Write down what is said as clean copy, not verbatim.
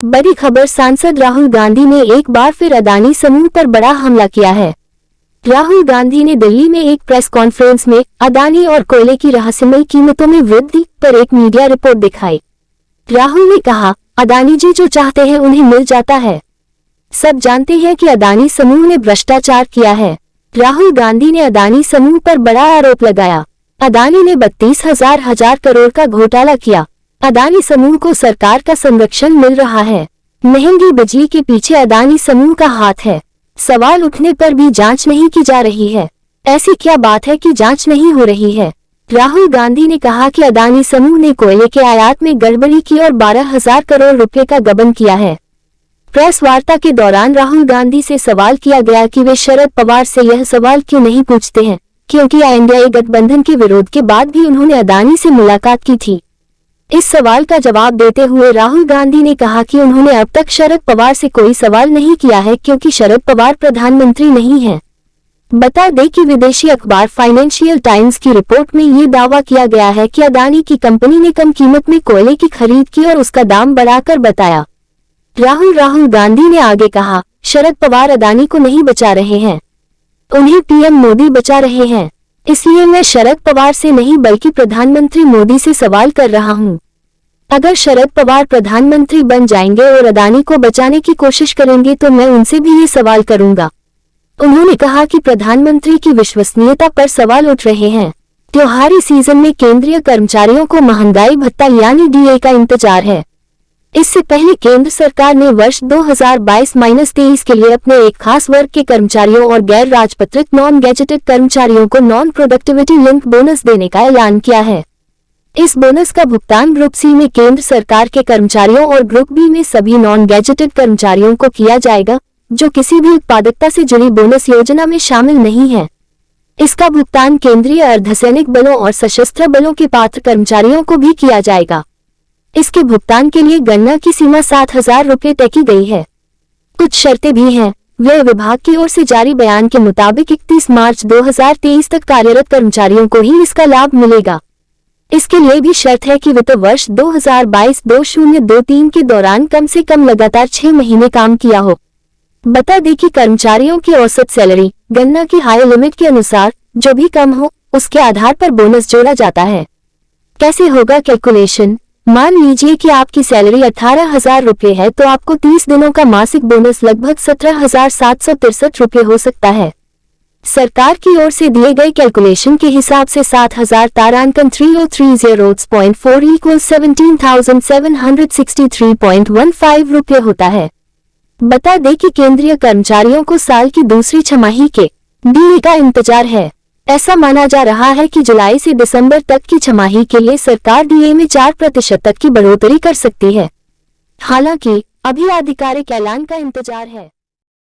बड़ी खबर, सांसद राहुल गांधी ने एक बार फिर अदानी समूह पर बड़ा हमला किया है। राहुल गांधी ने दिल्ली में एक प्रेस कॉन्फ्रेंस में अदानी और कोयले की रहस्यमय कीमतों में वृद्धि पर एक मीडिया रिपोर्ट दिखाई। राहुल ने कहा, अदानी जी जो चाहते हैं उन्हें मिल जाता है। सब जानते हैं कि अदानी समूह ने भ्रष्टाचार किया है। राहुल गांधी ने अदानी समूह पर बड़ा आरोप लगाया। अदानी ने 32,000 करोड़ का घोटाला किया। अदानी समूह को सरकार का संरक्षण मिल रहा है। महंगी बिजली के पीछे अदानी समूह का हाथ है। सवाल उठने पर भी जांच नहीं की जा रही है। ऐसी क्या बात है कि जांच नहीं हो रही है? राहुल गांधी ने कहा कि अदानी समूह ने कोयले के आयात में गड़बड़ी की और 12,000 करोड़ रुपए का गबन किया है। प्रेस वार्ता के दौरान राहुल गांधी से सवाल किया गया कि वे शरद पवार से यह सवाल क्यों नहीं पूछते हैं, क्योंकि इंडिया गठबंधन के विरोध के बाद भी उन्होंने अदानी से मुलाकात की थी। इस सवाल का जवाब देते हुए राहुल गांधी ने कहा कि उन्होंने अब तक शरद पवार से कोई सवाल नहीं किया है, क्योंकि शरद पवार प्रधानमंत्री नहीं हैं। बता दें कि विदेशी अखबार फाइनेंशियल टाइम्स की रिपोर्ट में ये दावा किया गया है कि अदानी की कंपनी ने कम कीमत में कोयले की खरीद की और उसका दाम बढ़ाकर बताया। राहुल गांधी ने आगे कहा, शरद पवार अदानी को नहीं बचा रहे हैं, उन्हें पीएम मोदी बचा रहे हैं। इसलिए मैं शरद पवार से नहीं बल्कि प्रधानमंत्री मोदी से सवाल कर रहा हूं। अगर शरद पवार प्रधानमंत्री बन जाएंगे और अदानी को बचाने की कोशिश करेंगे तो मैं उनसे भी ये सवाल करूंगा। उन्होंने कहा कि प्रधानमंत्री की विश्वसनीयता पर सवाल उठ रहे हैं। त्योहारी सीजन में केंद्रीय कर्मचारियों को महंगाई भत्ता यानी डीए का इंतजार है। इससे पहले केंद्र सरकार ने वर्ष 2022-23 के लिए अपने एक खास वर्ग के कर्मचारियों और गैर राजपत्रित नॉन गैजेटेड कर्मचारियों को नॉन प्रोडक्टिविटी लिंक बोनस देने का ऐलान किया है। इस बोनस का भुगतान ग्रुप सी में केंद्र सरकार के कर्मचारियों और ग्रुप बी में सभी नॉन गैजेटेड कर्मचारियों को किया जाएगा, जो किसी भी उत्पादकता से जुड़ी बोनस योजना में शामिल नहीं है। इसका भुगतान केंद्रीय अर्धसैनिक बलों और सशस्त्र बलों के पात्र कर्मचारियों को भी किया जाएगा। इसके भुगतान के लिए गणना की सीमा 7,000 रुपये तय की गई है। कुछ शर्तें भी हैं। व्यय विभाग की ओर से जारी बयान के मुताबिक 31 मार्च 2023 तक कार्यरत कर्मचारियों को ही इसका लाभ मिलेगा। इसके लिए भी शर्त है कि वित्त वर्ष 2022-2023 के दौरान कम से कम लगातार 6 महीने काम किया हो। बता दें कि कर्मचारियों की औसत सैलरी गणना की हाई लिमिट के अनुसार जो भी कम हो उसके आधार पर बोनस जोड़ा जाता है। कैसे होगा कैलकुलेशन? मान लीजिए कि आपकी सैलरी 18,000 रुपये है तो आपको 30 दिनों का मासिक बोनस लगभग 17,763 रुपये हो सकता है। सरकार की ओर से दिए गए कैलकुलेशन के हिसाब से 7,000 तारांकन 3030.4 इक्वल 17,763.15 रुपये होता है। बता दें कि केंद्रीय कर्मचारियों को साल की दूसरी छमाही के डीए का इंतजार है। ऐसा माना जा रहा है कि जुलाई से दिसंबर तक की छमाही के लिए सरकार डीए में 4% तक की बढ़ोतरी कर सकती है। हालांकि अभी आधिकारिक ऐलान का इंतजार है।